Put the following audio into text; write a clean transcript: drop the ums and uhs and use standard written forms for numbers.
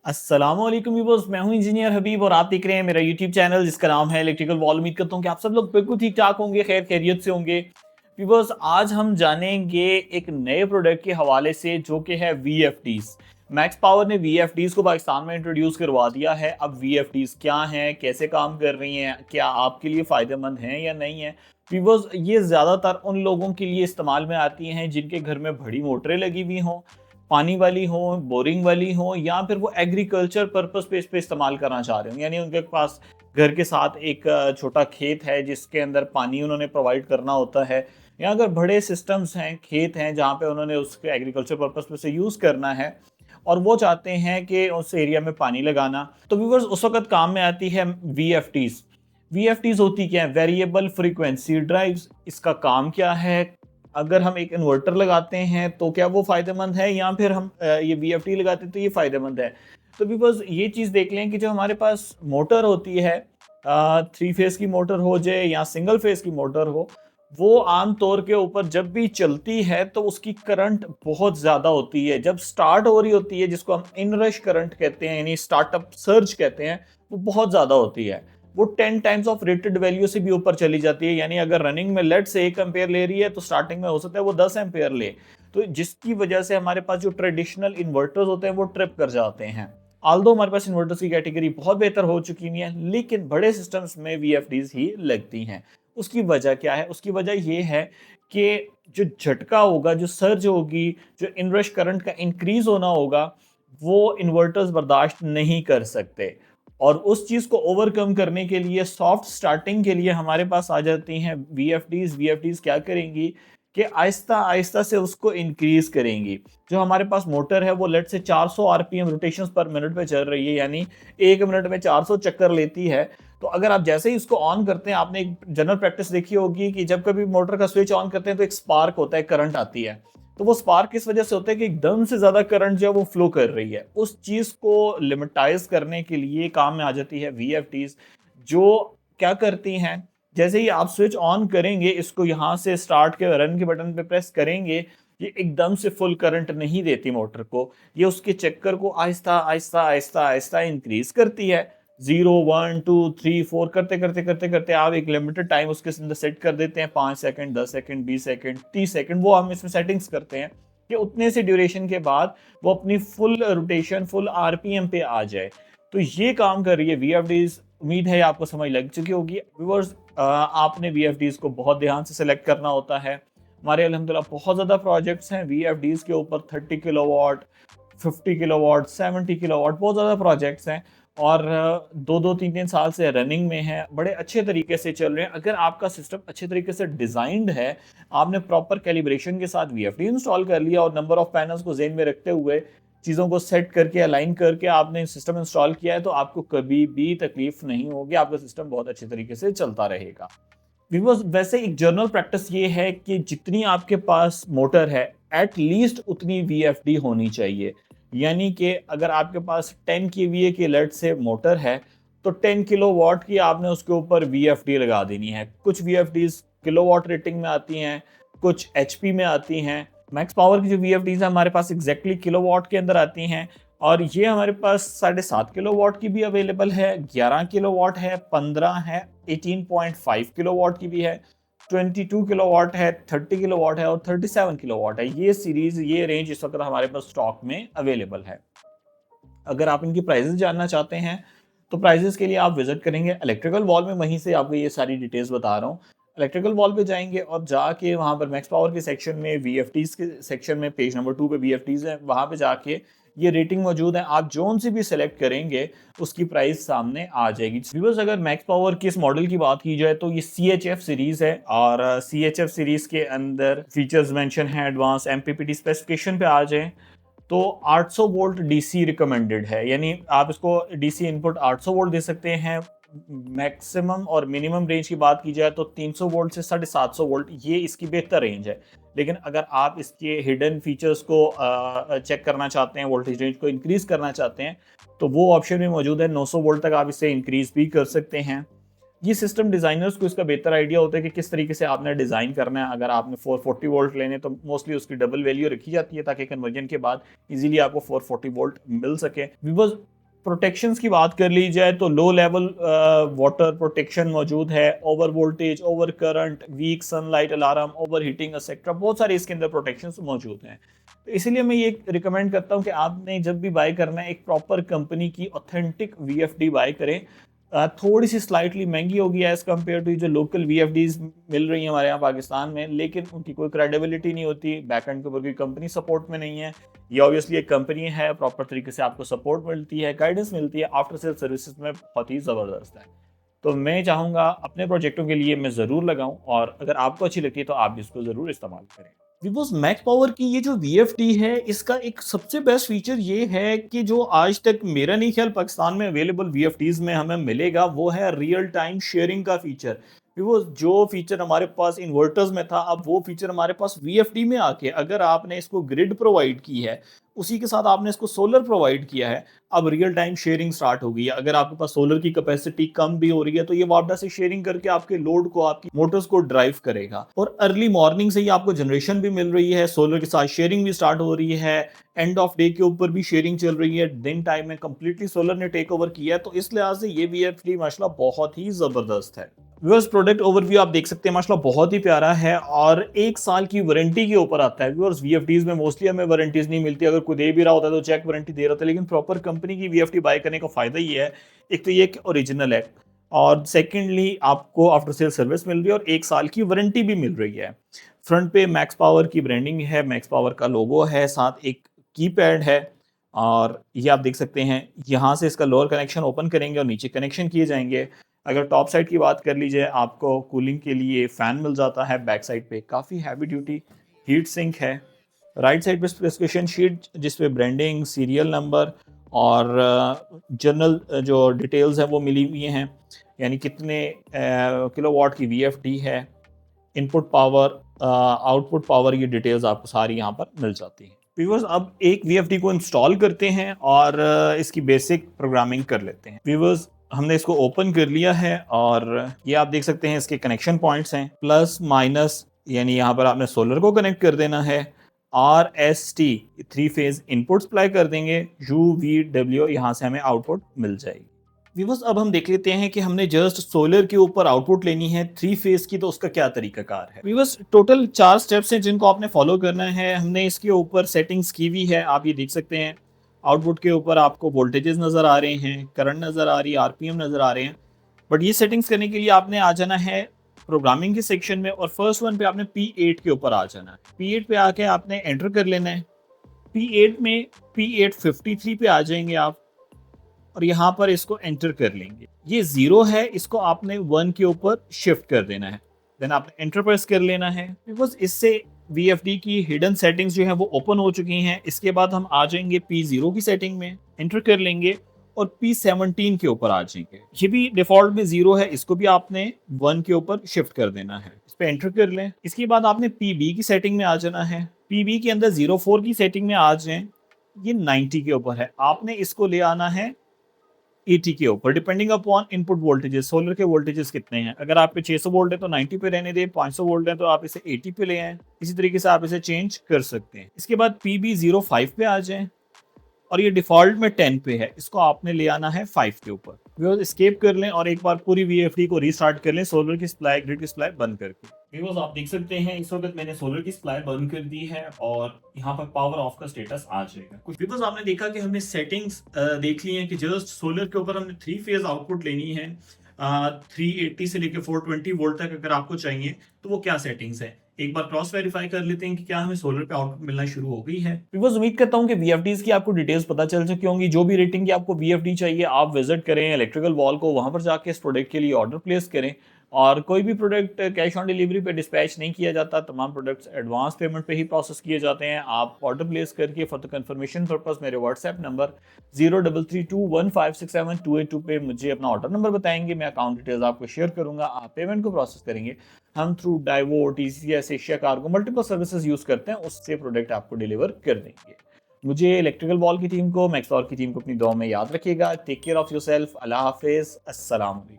अस्सलामुअलैकुम व्यूअर्स, मैं हूं इंजीनियर हबीब और आप देख रहे हैं मेरा यूट्यूब चैनल जिसका नाम है इलेक्ट्रिकल वॉल। उम्मीद करता हूं कि आप सब लोग बिल्कुल ठीक ठाक होंगे, खैर खैरियत से होंगे। व्यूअर्स, आज हम जानेंगे एक नए प्रोडक्ट के हवाले से जो कि है वीएफडीज। मैक्स पावर ने वीएफडीज को पाकिस्तान में इंट्रोड्यूस करवा दिया है। अब वीएफडीज क्या हैं, कैसे काम कर रही हैं, क्या आपके लिए फ़ायदेमंद हैं या नहीं है। व्यूअर्स, ये ज़्यादातर उन लोगों के लिए इस्तेमाल में आती हैं जिनके घर में बड़ी मोटरें लगी हुई हों, पानी वाली हो, बोरिंग वाली हो, या फिर वो एग्रीकल्चर पर्पस पे इस पे इस्तेमाल करना चाह रहे हो, यानी उनके पास घर के साथ एक छोटा खेत है जिसके अंदर पानी उन्होंने प्रोवाइड करना होता है, या अगर बड़े सिस्टम्स हैं, खेत हैं जहाँ पे उन्होंने उसके एग्रीकल्चर पर्पस पे से यूज़ करना है और वो चाहते हैं कि उस एरिया में पानी लगाना, तो व्यूवर्स उस वक्त काम में आती है वीएफटीज। वीएफटीज होती क्या है? Variable frequency drives. इसका काम क्या है? अगर हम एक इन्वर्टर लगाते हैं तो क्या वो फ़ायदेमंद है, या फिर हम ये वीएफटी लगाते हैं तो ये फ़ायदेमंद है। तो बिकॉज ये चीज़ देख लें कि जो हमारे पास मोटर होती है, 3 फेज़ की मोटर हो जाए या सिंगल फेज़ की मोटर हो, वो आम तौर के ऊपर जब भी चलती है तो उसकी करंट बहुत ज़्यादा होती है। जब स्टार्ट हो रही होती है, जिसको हम इनरश करंट कहते हैं, यानी स्टार्टअप सर्ज कहते हैं, वो बहुत ज़्यादा होती है। वो 10 टाइम्स ऑफ रेटेड वैल्यू से भी ऊपर चली जाती है। यानी अगर रनिंग में लेट से 1 एम्पेयर ले रही है तो स्टार्टिंग में हो सकता है वो 10 एम्पेयर ले। तो जिसकी वजह से हमारे पास जो ट्रेडिशनल इन्वर्टर्स होते हैं वो ट्रिप कर जाते हैं। आल्दो हमारे पास इन्वर्टर्स की कैटेगरी बहुत बेहतर हो चुकी हुई है, लेकिन बड़े सिस्टम्स में वीएफडीज ही लगती हैं। उसकी वजह क्या है? उसकी वजह ये है कि जो झटका होगा, जो सर्ज होगी, जो इनरश करंट का इंक्रीज होना होगा, वो इन्वर्टर्स बर्दाश्त नहीं कर सकते। और उस चीज़ को ओवरकम करने के लिए, सॉफ्ट स्टार्टिंग के लिए हमारे पास आ जाती हैं वीएफडीज। वीएफडीज क्या करेंगी कि आहिस्ता आहिस्ता से उसको इंक्रीज करेंगी। जो हमारे पास मोटर है वो लेट से 400 आरपीएम रोटेशंस पर मिनट पे चल रही है, यानी 1 मिनट में 400 चक्कर लेती है। तो अगर आप जैसे ही इसको ऑन करते हैं, आपने एक जनरल प्रैक्टिस देखी होगी कि जब कभी मोटर का स्विच ऑन करते हैं तो एक स्पार्क होता है, करंट आती है। तो वो स्पार्क किस वजह से होता है कि एकदम से ज्यादा करंट जो है वो फ्लो कर रही है। उस चीज को लिमिटाइज करने के लिए काम में आ जाती है वीएफटीज, जो क्या करती हैं, जैसे ही आप स्विच ऑन करेंगे, इसको यहां से स्टार्ट के रन के बटन पे प्रेस करेंगे, ये एकदम से फुल करंट नहीं देती मोटर को। ये उसके चक्कर को आहिस्ता आहिस्ता आहिस्ता आहिस्ता इंक्रीज करती है। 0 1 2 3 4 करते करते करते करते आप एक लिमिटेड टाइम उसके अंदर सेट कर देते हैं, 5 सेकंड, 10 सेकंड, 20 सेकंड, 30 सेकंड, वो हम इसमें सेटिंग्स करते हैं कि उतने से ड्यूरेशन के बाद वो अपनी फुल रोटेशन, फुल आरपीएम पे आ जाए। तो ये काम कर रही है वीएफडीज। उम्मीद है आपको समझ लग चुकी होगी व्यूअर्स। आपने वीएफडीज को बहुत ध्यान से सेलेक्ट करना होता है। हमारे अल्हम्दुलिल्लाह बहुत ज़्यादा प्रोजेक्ट्स हैं वीएफडीज के ऊपर, 30 किलोवाट, 50 किलोवाट, 70 किलोवाट, बहुत ज़्यादा प्रोजेक्ट्स हैं। और 2 2 3 3 साल से रनिंग में है, बड़े अच्छे तरीके से चल रहे हैं। अगर आपका सिस्टम अच्छे तरीके से डिजाइंड है, आपने प्रॉपर कैलिब्रेशन के साथ वीएफडी इंस्टॉल कर लिया और नंबर ऑफ पैनल्स को जेन में रखते हुए चीज़ों को सेट करके अलाइन करके आपने सिस्टम इंस्टॉल किया है, तो आपको कभी भी तकलीफ नहीं होगी, आपका सिस्टम बहुत अच्छे तरीके से चलता रहेगा। व्यूअर्स, वैसे एक जनरल प्रैक्टिस ये है कि जितनी आपके पास मोटर है, एट लीस्ट उतनी वीएफडी होनी चाहिए। यानी कि अगर आपके पास 10 केवीए की लेट से मोटर है, तो 10 किलोवाट की आपने उसके ऊपर वीएफडी लगा देनी है। कुछ वीएफडीज किलोवाट रेटिंग में आती हैं, कुछ एचपी में आती हैं। मैक्स पावर की जो वीएफडीज है हमारे पास एग्जैक्टली किलोवाट के अंदर आती हैं, और ये हमारे पास 7.5 किलोवाट की भी अवेलेबल है, 11 किलोवाट है, 15 है, 18.5 किलोवाट की भी है, 22 किलोवाट है, 30 किलोवाट है और 37 किलोवाट है। ये सीरीज, ये रेंज इस वक्त हमारे पास स्टॉक में अवेलेबल है। अगर आप इनकी प्राइजेस जानना चाहते हैं तो प्राइजेस के लिए आप विजिट करेंगे इलेक्ट्रिकल वॉल में, वहीं से आपको ये सारी डिटेल्स बता रहा हूँ। इलेक्ट्रिकल वॉल पे जाएंगे और जाके वहाँ पर मैक्स पावर के सेक्शन में, वीएफटीज के सेक्शन में, पेज नंबर 2 पे वीएफटीज है, वहाँ पे जाके ये रेटिंग मौजूद है। आप जोन से भी सिलेक्ट करेंगे उसकी प्राइस सामने आ जाएगी। व्यूअर्स, अगर मैक्स पावर के इस मॉडल की बात की जाए तो ये CHF सीरीज है, और CHF सीरीज के अंदर फीचर्स मेंशन है। एडवांस MPPT स्पेसिफिकेशन पे आ जाए तो 800 वोल्ट डीसी रिकमेंडेड है, यानी आप इसको डीसी इनपुट 800 वोल्ट दे सकते हैं। मैक्सिमम और मिनिमम रेंज की बात की जाए तो 300 वोल्ट से 750 वोल्ट, ये इसकी बेहतर रेंज है। लेकिन अगर आप इसके हिडन फीचर्स को चेक करना चाहते हैं, वोल्टेज रेंज को इंक्रीज करना चाहते हैं, तो वो ऑप्शन भी मौजूद है। 900 वोल्ट तक आप इसे इंक्रीज भी कर सकते हैं। ये सिस्टम डिज़ाइनर्स को इसका बेहतर आइडिया होता है कि किस तरीके से आपने डिज़ाइन करना है। अगर आपने 440 वोल्ट लेने तो मोस्टली उसकी डबल वैल्यू रखी जाती है ताकि कन्वर्जन के बाद इजीली आपको 440 वोल्ट मिल सके। व्यूअर्स, प्रोटेक्शंस की बात कर ली जाए तो लो लेवल वाटर प्रोटेक्शन मौजूद है, over voltage, over current, weak sunlight alarm, over heating etcetera, बहुत सारे इसके अंदर प्रोटेक्शंस मौजूद हैं। तो इसीलिए मैं ये रिकमेंड करता हूँ कि आपने जब भी बाय करना है एक प्रॉपर कंपनी की ऑथेंटिक वीएफडी बाय करें। थोड़ी सी स्लाइटली महंगी होगी एज कम्पेयर टू जो लोकल वीएफडीज मिल रही हैं हमारे यहाँ पाकिस्तान में, लेकिन उनकी कोई क्रेडिबिलिटी नहीं होती, बैकएंड के ऊपर कोई कंपनी सपोर्ट में नहीं है। ये ऑब्वियसली एक कंपनी है, प्रॉपर तरीके से आपको सपोर्ट मिलती है, गाइडेंस मिलती है, आफ्टर सेल सर्विसेज में बहुत ही ज़बरदस्त है। तो मैं चाहूँगा अपने प्रोजेक्टों के लिए मैं ज़रूर लगाऊँ, और अगर आपको अच्छी लगती है तो आप भी इसको ज़रूर इस्तेमाल करें। विवोस मैक्स पावर की ये जो वीएफडी है, इसका एक सबसे बेस्ट फीचर ये है कि जो आज तक मेरा नहीं ख्याल पाकिस्तान में अवेलेबल वीएफडीज में हमें मिलेगा, वो है रियल टाइम शेयरिंग का फीचर। वो जो फीचर हमारे पास इन्वर्टर्स में था, अब वो फीचर हमारे पास वीएफडी में आके, अगर आपने इसको ग्रिड प्रोवाइड की है, उसी के साथ आपने इसको सोलर प्रोवाइड किया है, अब रियल टाइम शेयरिंग स्टार्ट हो गई है। अगर आपके पास सोलर की कैपेसिटी कम भी हो रही है तो ये वापस से शेयरिंग करके आपके लोड को, आपकी मोटर्स को ड्राइव करेगा। और अर्ली मॉर्निंग से ही आपको जनरेशन भी मिल रही है, सोलर के साथ शेयरिंग भी स्टार्ट हो रही है, एंड ऑफ डे के ऊपर भी शेयरिंग चल रही है, दिन टाइम में कंप्लीटली सोलर ने टेक ओवर किया है। तो इस लिहाज से ये वीएफडी माशाल्लाह बहुत ही जबरदस्त है। व्यूअर्स, प्रोडक्ट ओवरव्यू आप देख सकते हैं, माशाल्लाह बहुत ही प्यारा है और 1 साल की वारंटी के ऊपर आता है। व्यूअर्स, वीएफडीज में मोस्टली हमें वारंटीज नहीं मिलती, अगर कोई दे भी रहा होता है तो चेक वारंटी दे रहा था, लेकिन प्रॉपर कंपनी की वीएफडी बाय करने का फायदा ये है, एक तो ये कि ओरिजिनल है, और सेकेंडली आपको आफ्टर सेल सर्विस मिल रही है और 1 साल की वारंटी भी मिल रही है। फ्रंट पे मैक्स पावर की ब्रांडिंग है, मैक्स पावर का लोगो है, साथ एक कीपैड है, और ये आप देख सकते हैं, यहाँ से इसका लोअर कनेक्शन ओपन करेंगे और नीचे कनेक्शन किए जाएंगे। अगर टॉप साइड की बात कर लीजिए, आपको कूलिंग के लिए फ़ैन मिल जाता है। बैक साइड पे काफ़ी हैवी ड्यूटी हीट सिंक है। राइट साइड पे स्पेसिफिकेशन शीट जिस पे ब्रांडिंग, सीरियल नंबर और जनरल जो डिटेल्स हैं वो मिली हुई हैं, यानी कितने किलोवाट की वीएफडी है, इनपुट पावर, आउटपुट पावर, ये डिटेल्स आपको सारी यहाँ पर मिल जाती हैं। व्यूअर्स, अब एक वीएफडी को इंस्टॉल करते हैं और इसकी बेसिक प्रोग्रामिंग कर लेते हैं। व्यूअर्स, हमने इसको ओपन कर लिया है और ये आप देख सकते हैं इसके कनेक्शन पॉइंट्स हैं, प्लस माइनस, यानी यहाँ पर आपने सोलर को कनेक्ट कर देना है। RST 3 फेज इनपुट सप्लाई कर देंगे, UVW यहाँ से हमें आउटपुट मिल जाएगी। व्यूअर्स, अब हम देख लेते हैं कि हमने जस्ट सोलर के ऊपर आउटपुट लेनी है 3 फेज की, तो उसका क्या तरीकाकार है। व्यूअर्स, टोटल 4 स्टेप्स हैं जिनको आपने फॉलो करना है। हमने इसके ऊपर सेटिंग्स की हुई है, आप ये देख सकते हैं। आउटपुट के ऊपर आपको वोल्टेजेस नज़र आ रहे हैं, करंट नज़र आ रही है, आरपीएम नज़र आ रहे हैं। बट ये सेटिंग्स करने के लिए आपने आ जाना है प्रोग्रामिंग के सेक्शन में, और फर्स्ट वन पे आपने P8 के ऊपर आ जाना है। P8 पे आके आपने एंटर कर लेना है। P8 में P853 पे आ जाएंगे आप, और यहाँ पर इसको एंटर कर लेंगे। ये 0 है, इसको आपने 1 के ऊपर शिफ्ट कर देना है, देन आपने एंटर प्रेस कर लेना है। बिकॉज इससे VFD की हिडन सेटिंग्स जो है वो ओपन हो चुकी हैं। इसके बाद हम आ जाएंगे P0 की सेटिंग में, एंटर कर लेंगे और P17 के ऊपर आ जाएंगे। ये भी डिफॉल्ट में 0 है, इसको भी आपने 1 के ऊपर शिफ्ट कर देना है, इस पे एंटर कर लें। इसके बाद आपने PB की सेटिंग में आ जाना है। PB के अंदर 04 की सेटिंग में आ जाएं, ये 90 के ऊपर है, आपने इसको ले आना है 80 के ऊपर, depending upon input voltages, solar के वोल्टेजेस कितने हैं। अगर आप पे 600 वोल्ट है तो 90 पे रहने दें, 500 वोल्ट है तो आप इसे 80 पे ले आएं। इसी तरीके से आप इसे चेंज कर सकते हैं। इसके बाद PB05 पे आ जाएं, और ये डिफॉल्ट में 10 पे है, इसको आपने ले आना है 5 के ऊपर। व्यूअर्स, एस्केप कर लें और एक बार पूरी VFD को रीस्टार्ट कर लें, सोलर की सप्लाई, ग्रिड की सप्लाई बंद करके। व्यूअर्स, आप देख सकते हैं इस वक्त मैंने सोलर की सप्लाई बंद कर दी है और यहाँ पर पावर ऑफ का स्टेटस आ जाएगा। कुछ व्यूअर्स, आपने देखा कि हमने सेटिंग्स देख ली हैं कि जस्ट सोलर के ऊपर हमने 3 फेज आउटपुट लेनी है। 380 से लेकर 420 वोल्ट तक अगर आपको चाहिए तो वो क्या सेटिंग्स है, एक बार क्रॉस वेरीफाई कर लेते हैं कि क्या हमें सोलर पे आउटपुट मिलना शुरू हो गई है। व्यूअर्स, उम्मीद करता हूं कि VFDs की आपको डिटेल्स पता चल चुकी होंगी। जो भी रेटिंग की आपको VFD चाहिए, आप विजिट करें इलेक्ट्रिकल वॉल को, वहां पर जाके इस प्रोडक्ट के लिए ऑर्डर प्लेस करें। और कोई भी प्रोडक्ट कैश ऑन डिलीवरी पे डिस्पैच नहीं किया जाता, तमाम प्रोडक्ट्स एडवांस पेमेंट पे ही प्रोसेस किए जाते हैं। आप ऑर्डर प्लेस करके फॉर द कंफर्मेशन पर्पस मेरे व्हाट्सएप नंबर 0332156728 पे मुझे अपना ऑर्डर नंबर बताएंगे, मैं अकाउंट डिटेल्स आपको शेयर करूंगा, आप पेमेंट को प्रोसेस करेंगे। हम through Daewoo, TCS, Asia cargo, multiple services use करते हैं, उससे प्रोडक्ट आपको डिलीवर कर देंगे। मुझे इलेक्ट्रिकल वॉल की टीम को, मैक्स पावर की टीम को अपनी दुआ में याद रखिएगा। Take care of yourself. अल्लाह हाफिज, अस्सलाम वालेकुम।